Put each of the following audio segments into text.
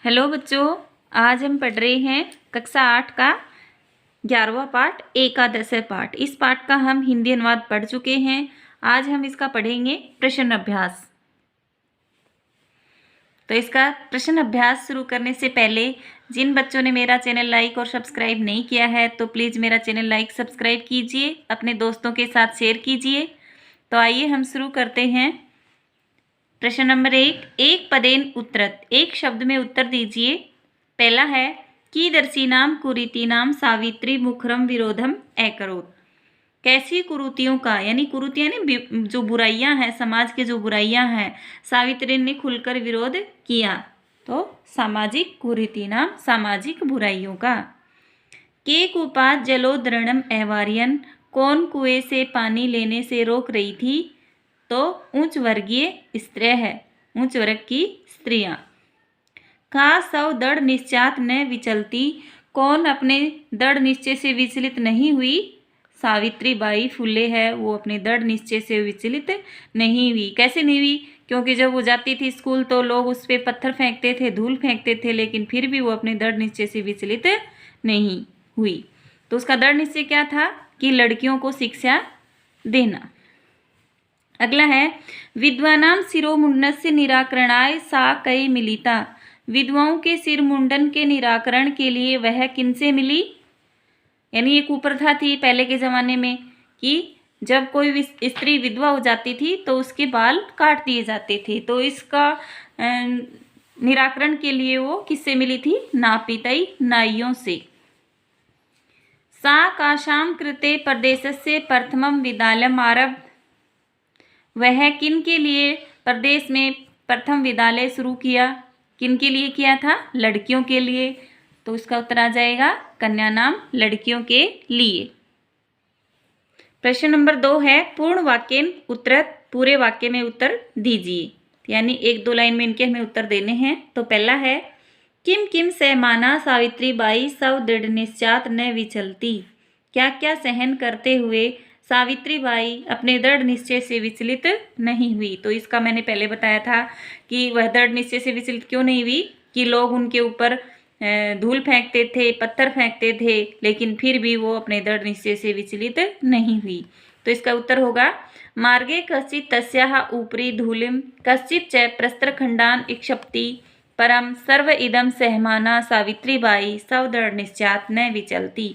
Hello बच्चों, आज हम पढ़ रहे हैं कक्षा 8 का 11वां पाठ एकादश पाठ। इस पाठ का हम हिंदी अनुवाद पढ़ चुके हैं। आज हम इसका पढ़ेंगे प्रश्न अभ्यास। तो इसका प्रश्न अभ्यास शुरू करने से पहले जिन बच्चों ने मेरा चैनल लाइक और सब्सक्राइब नहीं किया है तो प्लीज़ मेरा चैनल लाइक सब्सक्राइब कीजिए, अपने दोस्तों के साथ शेयर कीजिए। तो आइए हम शुरू करते हैं। प्रश्न नंबर 1, एक पदेन उत्तरत, एक शब्द में उत्तर दीजिए। पहला है कीदर्शीनाम कुरीतीनाम सावित्री मुखरम विरोधम अकरोत्। कैसी कुरीतियों का, यानी कुरीतियाँ यानी जो बुराइयां हैं, समाज के जो बुराइयां हैं, सावित्री ने खुलकर विरोध किया। तो सामाजिक कुरीतीनाम, सामाजिक बुराइयों का। के कुपात जलोदरणम अवार्यन, कौन कुएं से पानी लेने से रोक रही थी? तो उच्च वर्गीय स्त्री है, उच्च वर्ग की स्त्रियां। का सव दृढ़ निश्चात न विचलती, कौन अपने दृढ़ निश्चय से विचलित नहीं हुई? सावित्री बाई फुले है, वो अपने दृढ़ निश्चय से विचलित नहीं हुई। कैसे नहीं हुई? क्योंकि जब वो जाती थी स्कूल तो लोग उस पर पत्थर फेंकते थे, धूल फेंकते थे, लेकिन फिर भी वो अपने दृढ़ निश्चय से विचलित नहीं हुई। तो उसका दृढ़ निश्चय क्या था? कि लड़कियों को शिक्षा देना। अगला है विद्वानाम शिरोमुंडनस्य निराकरणाय सा कई मिलिता, विधवाओं के सिर मुंडन के निराकरण के लिए वह किनसे मिली? यानी एक कुप्रथा थी पहले के ज़माने में कि जब कोई स्त्री विधवा हो जाती थी तो उसके बाल काट दिए जाते थे। तो इसका निराकरण के लिए वो किससे मिली थी? नापितई, नाइयों से। सा काशाम कृते प्रदेशस्य प्रथमम विद्यालयम आरब्ध, वह किन के लिए प्रदेश में प्रथम विद्यालय शुरू किया? किन के लिए किया था? लड़कियों के लिए। तो इसका उत्तर आ जाएगा कन्या नाम, लड़कियों के लिए। प्रश्न नंबर 2 है पूर्ण वाक्यन उत्तरत, पूरे वाक्य में उत्तर दीजिए। यानी 1-2 लाइन में इनके हमें उत्तर देने हैं। तो पहला है किम किम सहमाना सावित्री बाई सव दृढ़ निश्चात न विचलती, क्या क्या सहन करते हुए सावित्री बाई अपने दृढ़ निश्चय से विचलित नहीं हुई। तो इसका मैंने पहले बताया था कि वह दृढ़ निश्चय से विचलित क्यों नहीं हुई, कि लोग उनके ऊपर धूल फेंकते थे, पत्थर फेंकते थे, लेकिन फिर भी वो अपने दृढ़ निश्चय से विचलित नहीं हुई। तो इसका उत्तर होगा मार्गे कश्चित तस्याः ऊपरी धूलिम कश्चित च प्रस्तरखंडान इक्षपति परम सर्व इदम सहमाना सावित्री बाई सव दृढ़ निश्चात न विचलती।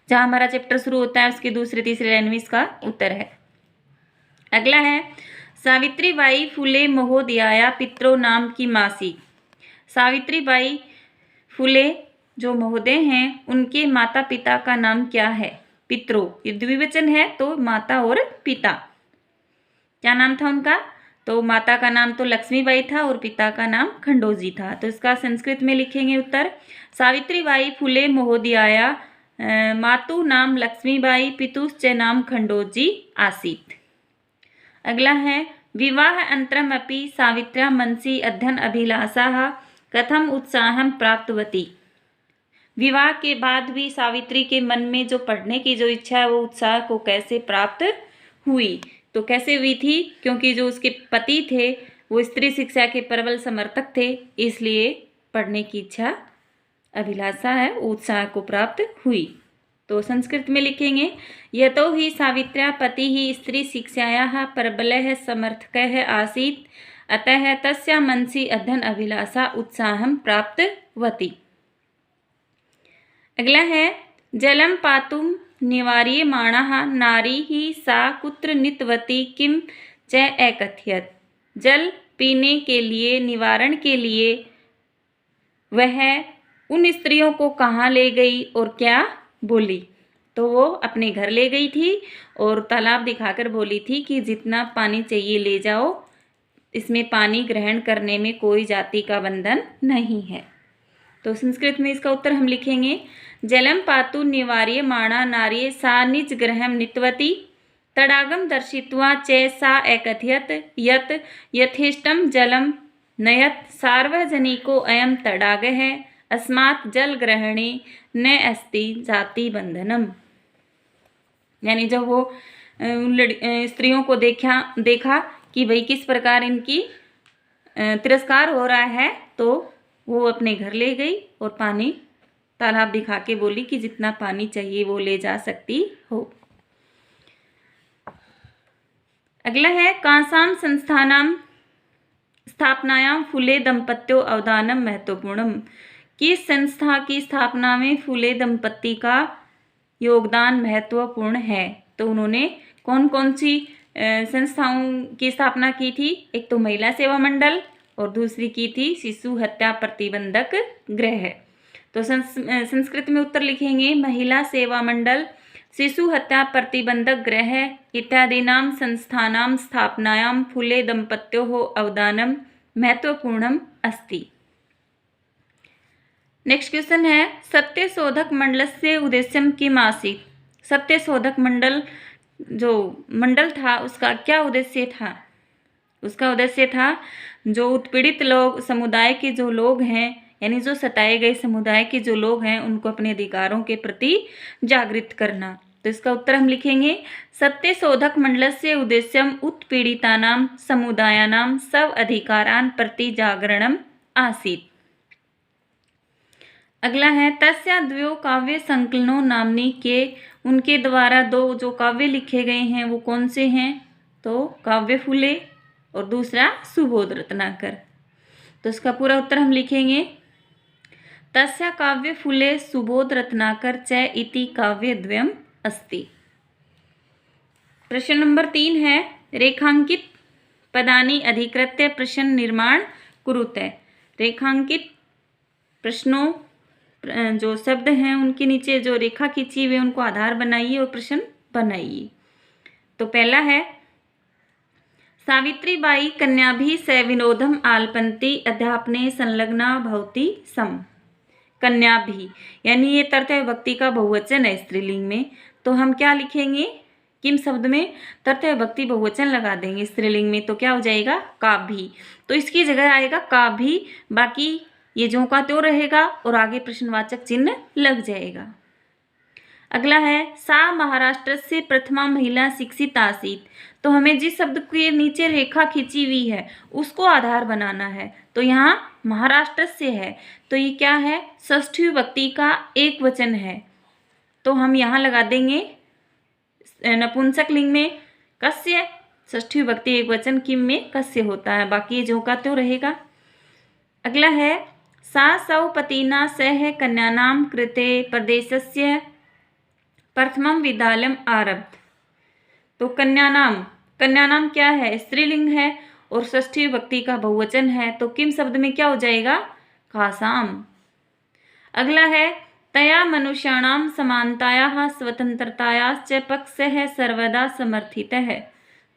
जहाँ हमारा चैप्टर शुरू होता है उसके दूसरे तीसरे लाइन में इसका उत्तर है। अगला है सावित्री बाई फुले महोदयाया पित्रो नाम की मासी, सावित्री बाई फुले जो महोदय हैं उनके माता पिता का नाम क्या है? पित्रो, ये द्विवचन है तो माता और पिता। क्या नाम था उनका? तो माता का नाम तो लक्ष्मीबाई था और पिता का नाम खंडोजी था। तो इसका संस्कृत में लिखेंगे उत्तर सावित्री बाई फुले महोदयाया मातु नाम लक्ष्मीबाई पितुश्च नाम खंडोजी आसीत्। अगला है विवाह अंतरम अपि सावित्र्या मनसि अध्ययन अभिलाषाः कथम उत्साहं प्राप्तवती, विवाह के बाद भी सावित्री के मन में जो पढ़ने की जो इच्छा है वो उत्साह को कैसे प्राप्त हुई? तो कैसे हुई थी? क्योंकि जो उसके पति थे वो स्त्री शिक्षा के प्रबल समर्थक थे, इसलिए पढ़ने की इच्छा, अभिलाषा है, उत्साह को प्राप्त हुई। तो संस्कृत में लिखेंगे यतो ही सावित्र्या पति ही स्त्री शिक्षायाः प्रबलः समर्थकः आसीत् अतः तस्या मनसि अध्ययन अभिलाषा उत्साहं प्राप्तवती। अगला है जलम पातुम निवार्यमाणः नारी ही सा कुत्र नीतवती किम च अकथयत्, जल पीने के लिए, निवारण के लिए वह उन स्त्रियों को कहाँ ले गई और क्या बोली? तो वो अपने घर ले गई थी और तालाब दिखाकर बोली थी कि जितना पानी चाहिए ले जाओ, इसमें पानी ग्रहण करने में कोई जाति का बंधन नहीं है। तो संस्कृत में इसका उत्तर हम लिखेंगे जलम पातु निवार्यमाणा नार्ये सा निज गृहं नीतवती तडागम दर्शित्वा च सा अकथयत् यत् यथेष्टं जलम नयत् सार्वजनिको अयं तडागः अस्मात् जल ग्रहणे न अस्ति जाति बंधनम। यानी जब वो स्त्रियों को देखा कि भाई किस प्रकार इनकी तिरस्कार हो रहा है, तो वो अपने घर ले गई और पानी तालाब दिखा के बोली कि जितना पानी चाहिए वो ले जा सकती हो। अगला है कासाम संस्थानाम स्थापनायाम फुले दंपत्यो अवदानम महत्वपूर्णम। किस संस्था की स्थापना में फुले दंपत्ति का योगदान महत्वपूर्ण है? तो उन्होंने कौन कौन सी संस्थाओं की स्थापना की थी? एक तो महिला सेवा मंडल और दूसरी की थी शिशु हत्या प्रतिबंधक गृह। तो संस्कृत में उत्तर लिखेंगे महिला सेवा मंडल, शिशु हत्या प्रतिबंधक गृह इत्यादीनां संस्थानां स्थापनायां फुले दंपत्योः अवदानं महत्वपूर्णम् अस्ति। नेक्स्ट क्वेश्चन है सत्यशोधक मंडलस्य उद्देश्यम किम आसीत्? सत्यशोधक मंडल जो मंडल था उसका क्या उद्देश्य था? उसका उद्देश्य था जो उत्पीड़ित लोग समुदाय के जो लोग हैं, यानी जो सताए गए समुदाय के जो लोग हैं, उनको अपने अधिकारों के प्रति जागृत करना। तो इसका उत्तर हम लिखेंगे सत्यशोधक मंडलस्य उद्देश्यम उत्पीड़ितानां समुदायानां स्व अधिकारान् प्रति जागरणम आसीत्। अगला है तस्या द्वयो काव्य संकलनों नामनी के उनके द्वारा दो जो काव्य लिखे गए हैं वो कौन से हैं? तो काव्य फुले और दूसरा सुबोध रत्नाकर। तो इसका पूरा उत्तर हम लिखेंगे तस्या काव्य फुले सुबोध रत्नाकर च इति काव्य द्वयम अस्ति। प्रश्न नंबर 3 है रेखांकित पदानि अधिकृत्य प्रश्न निर्माण कुरुते। रेखांकित प्रश्नों जो शब्द हैं उनके नीचे जो रेखा खींची हुई उनको आधार बनाइए और प्रश्न बनाइए। तो पहला है सावित्रीबाई कन्याभिः स विनोदम आलपन्ति अध्यापने संलग्ना भवति सम। कन्याभिः यानी ये तृतीय विभक्ति का बहुवचन है स्त्रीलिंग में, तो हम क्या लिखेंगे? किम शब्द में तृतीय विभक्ति बहुवचन लगा देंगे स्त्रीलिंग में, तो क्या हो जाएगा? काभी। तो इसकी जगह आएगा काभी, बाकी ये ज्यों का त्यों रहेगा और आगे प्रश्नवाचक चिन्ह लग जाएगा। अगला है सा महाराष्ट्र से प्रथमा महिला शिक्षित आसीत। तो हमें जिस शब्द के नीचे रेखा खींची हुई है उसको आधार बनाना है। तो यहाँ महाराष्ट्र से है, तो ये क्या है? षष्ठी विभक्ति का एक वचन है, तो हम यहाँ लगा देंगे नपुंसक लिंग में कस्य। षष्ठी विभक्ति एक वचन किम में कस्य होता है, बाकी ये ज्यों का त्यों रहेगा। अगला है सा सौ पतिना सह कन्यानां कृते प्रदेशस्य प्रथमं विद्यालयम् आरब्ध। तो कन्यानाम क्या है? स्त्रीलिंग है और षष्ठी विभक्ति का बहुवचन है, तो किम शब्द में क्या हो जाएगा? कासाम। अगला है तया मनुष्याणां समानतायाः स्वतंत्रतायाश्च पक्षः सर्वदा समर्थितः।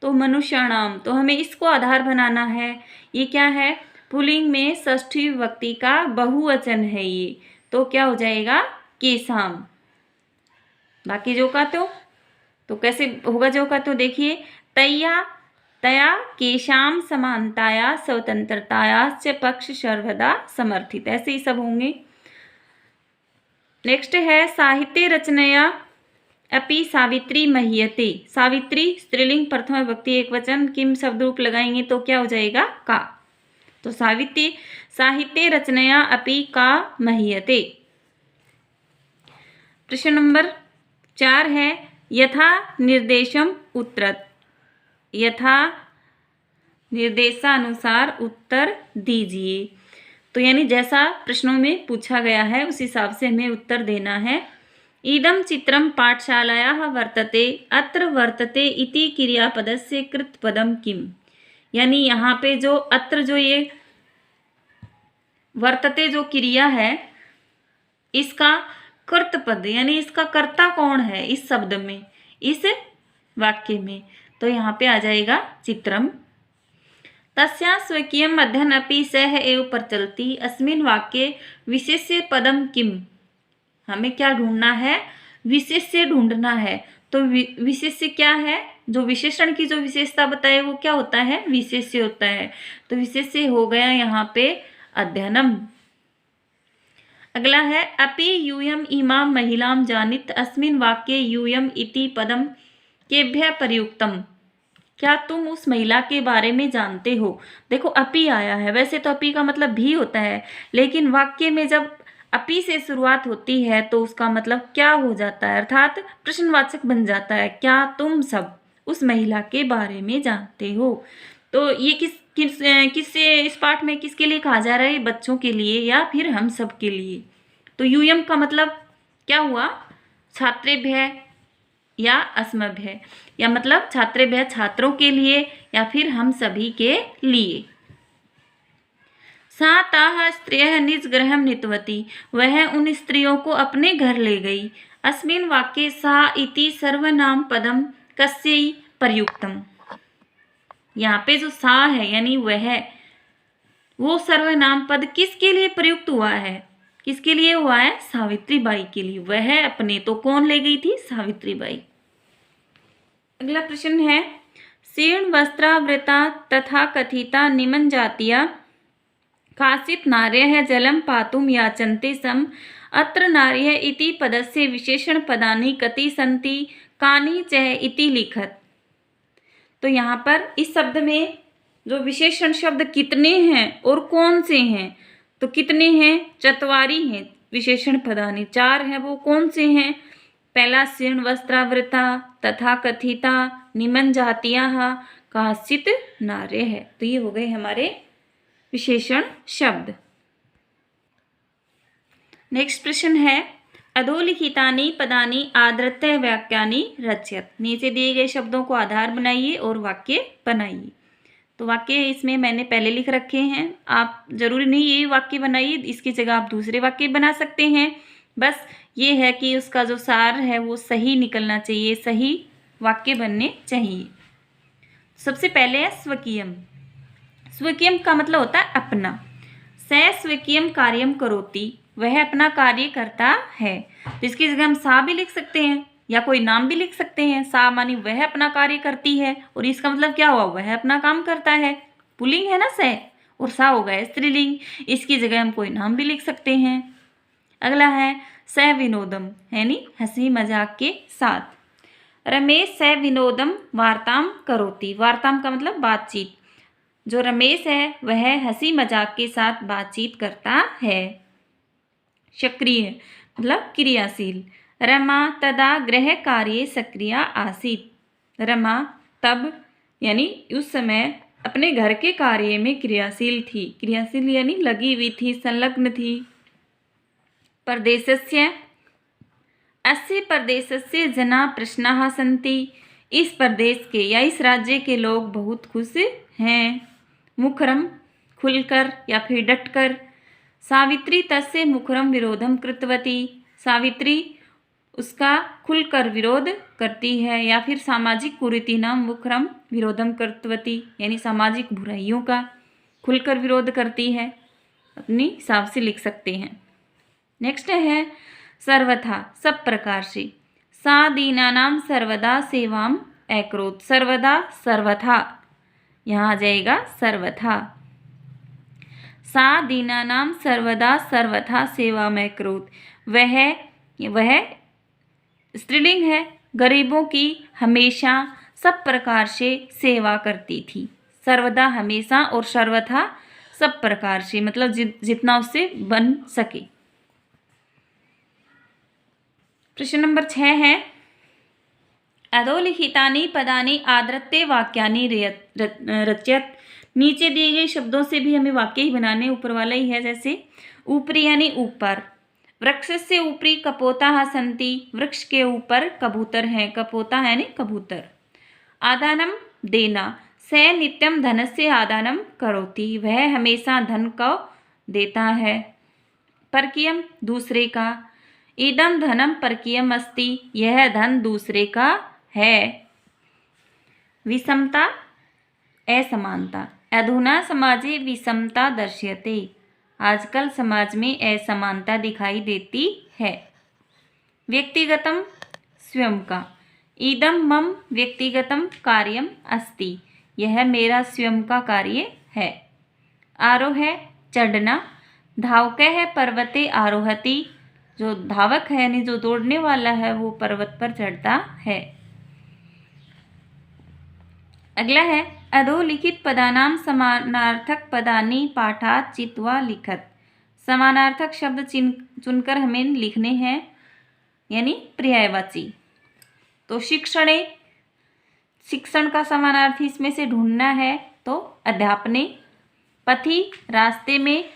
तो मनुष्याणाम, तो हमें इसको आधार बनाना है। ये क्या है? पुल्लिंग में षष्ठी विभक्ति का बहुवचन है ये, तो क्या हो जाएगा? केसाम। बाकी जो का तो कैसे होगा जो का? तो देखिए तया केशाम समानताया स्वतंत्रताया च पक्ष सर्वदा समर्थित, ऐसे ही सब होंगे। नेक्स्ट है साहित्य रचनया अपि सावित्री मह्यते। सावित्री स्त्रीलिंग प्रथम विभक्ति एक वचन किम शब्द रूप लगाएंगे तो क्या हो जाएगा? का। तो साहित्य रचनया अपि का मह्यते। प्रश्न नंबर 4 है यथा निर्देशम उत्तरत। यथा निर्देशानुसार उत्तर दीजिए। तो यानी जैसा प्रश्नों में पूछा गया है उस हिसाब से हमें उत्तर देना है। इदं चित्रम पाठशालायाः वर्तते अत्र वर्तते इति क्रियापदस्य कृतपदम किम। यानी यहाँ पे जो अत्र जो ये वर्तते जो क्रिया है इसका कृतपद यानी इसका कर्ता कौन है इस शब्द में, इस वाक्य में, तो यहाँ पे आ जाएगा चित्रम। तस्या स्वकीयम अध्ययन अपि सह एव प्रचलति अस्मिन् वाक्ये विशेष्य पदम किम। हमें क्या ढूंढना है? विशेष्य ढूंढना है। तो विशेष्य क्या है? जो विशेषण की जो विशेषता बताए वो क्या होता है? विशेष्य होता है। तो विशेष्य हो गया यहाँ पे अध्ययनम। अगला है अपि यूयम इमाम महिलाम जानित अस्मिन् वाक्ये यूयम इति पदम केभ्यः प्रयुक्तम। क्या तुम उस महिला के बारे में जानते हो। देखो अपी आया है, वैसे तो अपी का मतलब भी होता है, लेकिन वाक्य में जब अपी से शुरुआत होती है तो उसका मतलब क्या हो जाता है, अर्थात प्रश्नवाचक बन जाता है। क्या तुम सब उस महिला के बारे में जानते हो। तो ये किससे इस पाठ में किसके लिए कहा जा रहा है, बच्चों के लिए या फिर हम सब के लिए। तो यूयम का मतलब क्या हुआ, छात्रेभ्य या अस्मभ्य, या मतलब छात्रेभ्य छात्रों के लिए या फिर हम सभी के लिए। सा ताः स्त्रियः निज गृहं नीतवती, वह उन स्त्रियों को अपने घर ले गई। अस्मिन् वाक्ये सा इति सर्वनाम पदम कस्यै प्रयुक्तम। यहाँ पे जो सा है यानी वह, वो सर्वनाम पद किसके लिए प्रयुक्त हुआ है, किसके लिए हुआ है, सावित्री बाई के लिए। वह अपने, तो कौन ले गई थी, सावित्री बाई। अगला प्रश्न है, शीर्ण वस्त्रावृता तथा कथिता निमन जातिया काचित् नार्यः जलं पातुं याचन्ते सम अत्र नार्यः इति पदस्य विशेषण पदानि कति सन्ति कानि च इति लिखत। तो यहाँ पर इस शब्द में जो विशेषण शब्द कितने हैं और कौन से हैं, तो कितने हैं, चत्वारि हैं विशेषण पदानि, 4 हैं। वो कौन से हैं, पहला शीर्ण वस्त्रावृता तथा कथिता निमन जातियाः काचित् नार्यः। तो ये हो गए हमारे विशेषण शब्द। नेक्स्ट प्रश्न है, अधोलिखितानि पदानि आधृत्य वाक्यानि रचयत। नीचे दिए गए शब्दों को आधार बनाइए और वाक्य बनाइए। तो वाक्य इसमें मैंने पहले लिख रखे हैं, आप जरूरी नहीं यही वाक्य बनाइए, इसकी जगह आप दूसरे वाक्य बना सकते हैं। बस ये है कि उसका जो सार है वो सही निकलना चाहिए, सही वाक्य बनने चाहिए। सबसे पहले है स्वकीयम। स्वकीयम का मतलब होता है अपना। स स्वकीयम कार्यम करोति, वह अपना कार्य करता है। तो इसकी जगह हम सा भी लिख सकते हैं या कोई नाम भी लिख सकते हैं। सा मानी वह अपना कार्य करती है, और इसका मतलब क्या हुआ, वह अपना काम करता है। पुल्लिंग है ना स, और सा हो गया स्त्रीलिंग, इसकी जगह हम कोई नाम भी लिख सकते हैं। अगला है स विनोदम, यानी हंसी मजाक के साथ। रमेश स विनोदम वार्ताम करोति, वार्ताम का मतलब बातचीत। जो रमेश है वह हंसी मजाक के साथ बातचीत करता है। सक्रिय मतलब क्रियाशील। रमा तदा गृह कार्ये सक्रिया आसीत, रमा तब यानी उस समय अपने घर के कार्य में क्रियाशील थी। क्रियाशील यानी लगी हुई थी, संलग्न थी। प्रदेशस्य, अस्य प्रदेशस्य जना प्रसन्नाः सन्ति, इस प्रदेश के या इस राज्य के लोग बहुत खुश हैं। मुखरम खुलकर या फिर डटकर। सावित्री तस्य मुखरम विरोधम कृतवती, सावित्री उसका खुलकर विरोध करती है। या फिर सामाजिक कुरीतिनां मुखरम विरोधम कृतवती, यानी सामाजिक बुराइयों का खुलकर विरोध करती है। अपनी हिसाब से लिख सकते हैं। नेक्स्ट है सर्वथा, सब प्रकार से। सा दीनानां सर्वदा सेवाम अकरोत्, सर्वदा सर्वथा, यहाँ आ जाएगा सर्वथा। सा दीनानां सर्वदा सर्वथा सेवाम अकरोत्, वह स्त्रीलिंग है, गरीबों की हमेशा सब प्रकार से सेवा करती थी। सर्वदा हमेशा और सर्वथा सब प्रकार से, मतलब जितना उससे बन सके। प्रश्न नंबर 6 है, अधोलिखितानि पदानि आधृत्य वाक्यानि रचयत। नीचे दिए गए शब्दों से भी हमें वाक्य ही बनाने, ऊपर वाला ही है। जैसे ऊपरी यानी ऊपर, वृक्ष से ऊपरी कपोता सन्ति, वृक्ष के ऊपर कबूतर हैं। कपोता है यानी कबूतर। आदानम देना, स नित्यम धनस्य आदानम करोति, वह हमेशा धन को देता है। परकीयम दूसरे का। इदम धनम परकीयम अस्ति, यह धन दूसरे का है। विषमता असमानता, अधुना समाजे विषमता दर्श्यते, आजकल समाज में असमानता दिखाई देती है। व्यक्तिगतम स्वयं का। इदम मम व्यक्तिगतम कार्यम अस्ति, यह मेरा स्वयं का कार्य है। आरोह चढ़ना, धावकः पर्वते आरोहति, जो धावक है यानी जो दौड़ने वाला है वो पर्वत पर चढ़ता है। अगला है अधोलिखित पदानाम समानार्थक पदानी पाठात चित्वा लिखत। समानार्थक शब्द चुनकर हमें लिखने हैं, यानी पर्यायवाची। तो शिक्षणे, शिक्षण का समानार्थी इसमें से ढूंढना है तो अध्यापने। पथि, रास्ते में,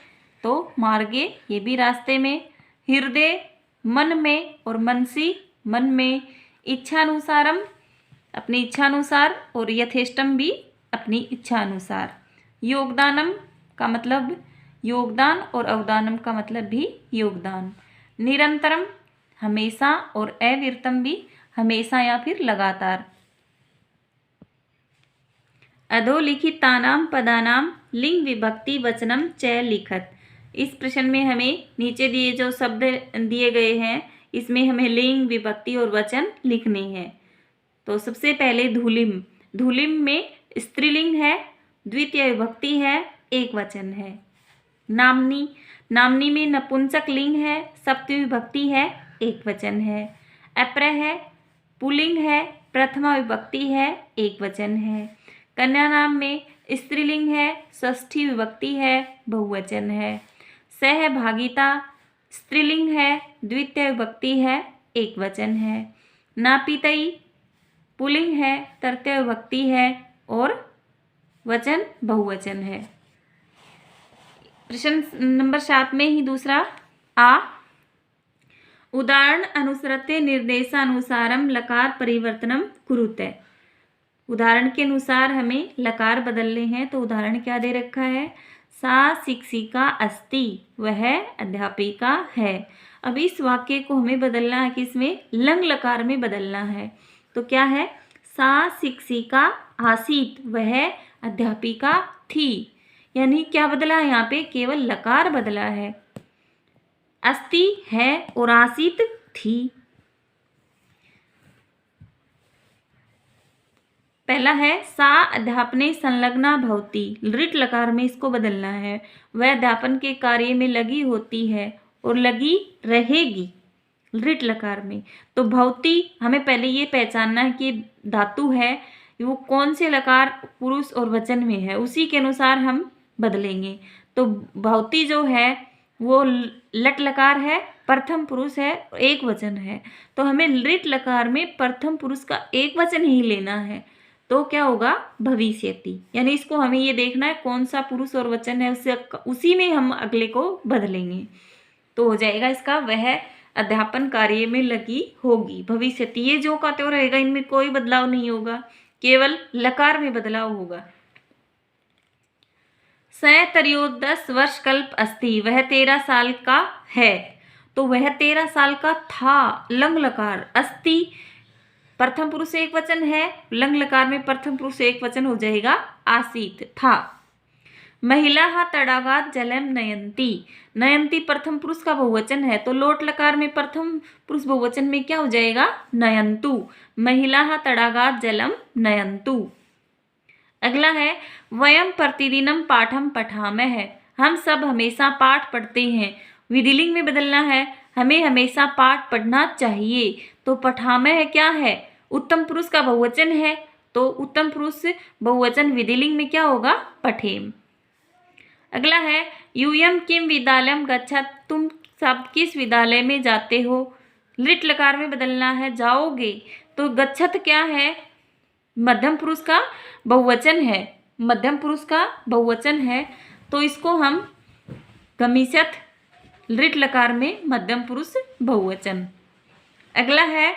तो मार्गे, ये भी रास्ते में। हृदय, मन में, और मनसी, मन में। इच्छानुसारम, अपनी इच्छानुसार, और यथेष्टम भी अपनी इच्छानुसार। योगदानम का मतलब योगदान, और अवदानम का मतलब भी योगदान। निरंतरम हमेशा, और अविरतम भी हमेशा या फिर लगातार। अधोलिखितानां पदानां लिंग विभक्ति वचनम च लिखत। इस प्रश्न में हमें नीचे दिए जो शब्द दिए गए हैं इसमें हमें लिंग, विभक्ति और वचन लिखने हैं। तो सबसे पहले धूलिम। धूलिम में स्त्रीलिंग है, द्वितीय विभक्ति है, एक वचन है। नामनी, नामनी में नपुंसक लिंग है, सप्तमी विभक्ति है, एक वचन है। अप्रय है, पुल्लिंग है, प्रथमा विभक्ति है, एक वचन है। कन्या नाम में स्त्रीलिंग है, षष्ठी विभक्ति है, बहुवचन है। सहभागिता स्त्रीलिंग है, द्वितीय विभक्ति है, एक वचन है। नापितई पुल्लिंग है, तृतीय विभक्ति है, और वचन बहुवचन है। प्रश्न नंबर 7 में ही दूसरा आ, उदाहरण अनुसरते निर्देशानुसारम लकार परिवर्तनम कुरुते। उदाहरण के अनुसार हमें लकार बदलने हैं, तो उदाहरण क्या दे रखा है? सा शिक्षिका अस्ति, वह अध्यापिका है। अब इस वाक्य को हमें बदलना है, किसमें? लंग लकार में बदलना है। तो क्या है? सा शिक्षिका आसीत, वह अध्यापिका थी। यानी क्या बदला है यहाँ पे? केवल लकार बदला है। अस्ति है और आसीत थी। पहला है सा अध्यापने संलग्ना भवती, लृट लकार में इसको बदलना है। वह अध्यापन के कार्य में लगी होती है और लगी रहेगी, लृट लकार में। तो भवती हमें पहले ये पहचानना है कि धातु है वो कौन से लकार पुरुष और वचन में है, उसी के अनुसार हम बदलेंगे। तो भवती जो है वो लट लकार है, प्रथम पुरुष है, एक वचन है। तो हमें लृट लकार में प्रथम पुरुष का एक वचन ही लेना है। तो क्या होगा? भविष्यति। यानी इसको हमें ये देखना है कौन सा पुरुष और वचन है, उससे उसी में हम अगले को बदलेंगे। तो हो जाएगा इसका वह अध्यापन कार्य में लगी होगी, भविष्यति। ये जो का त्यों रहेगा, इनमें कोई बदलाव नहीं होगा, केवल लकार में बदलाव होगा। स त्रयोदश वर्ष कल्प अस्ति, वह 13 साल का है। तो वह 13 साल का था, लंग लकार। अस्ति प्रथम पुरुष एक वचन है, लंग लकार में प्रथम पुरुष एक वचन हो जाएगा आसीत, था। महिला तड़ागात जलम नयंती, नयंती प्रथम पुरुष का बहुवचन है, तो लोट लकार में प्रथम पुरुष बहुवचन में क्या हो जाएगा? नयंतु। महिला तड़ागात जलम नयंतु। अगला है वयम प्रतिदिनम पाठम पठामः, हम सब हमेशा पाठ पढ़ते हैं। विधिलिंग में बदलना है, हमें हमेशा पाठ पढ़ना चाहिए। तो पठामः क्या है? उत्तम पुरुष का बहुवचन है, तो उत्तम पुरुष बहुवचन विधिलिंग में क्या होगा? पठेम। अगला है यूयम किम विद्यालयम गच्छत, तुम सब किस विद्यालय में जाते हो? लिट लकार में बदलना है, जाओगे। तो गच्छत क्या है? मध्यम पुरुष का बहुवचन है, मध्यम पुरुष का बहुवचन है, तो इसको हम गमिष्यत, लिट लकार में मध्यम पुरुष बहुवचन। अगला है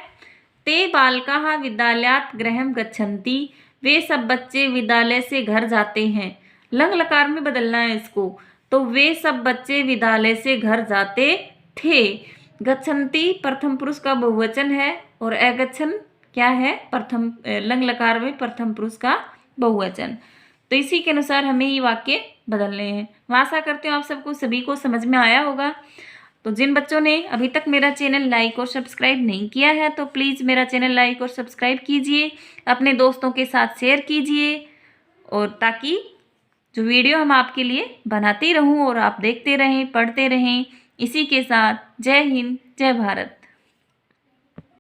ते बालकाः विद्यालयात् गृहं गच्छन्ति, वे सब बच्चे विद्यालय से घर जाते हैं। लंग लकार में बदलना है इसको, तो वे सब बच्चे विद्यालय से घर जाते थे। गच्छन्ति प्रथम पुरुष का बहुवचन है, और अगच्छन क्या है? प्रथम लंग लकार में प्रथम पुरुष का बहुवचन। तो इसी के अनुसार हमें ये वाक्य बदलने हैं। मैं आशा करती हूँ आप सबको सभी को समझ में आया होगा। तो जिन बच्चों ने अभी तक मेरा चैनल लाइक और सब्सक्राइब नहीं किया है, तो प्लीज़ मेरा चैनल लाइक और सब्सक्राइब कीजिए, अपने दोस्तों के साथ शेयर कीजिए, और ताकि जो वीडियो हम आपके लिए बनाती रहूं और आप देखते रहें, पढ़ते रहें। इसी के साथ जय हिंद, जय भारत।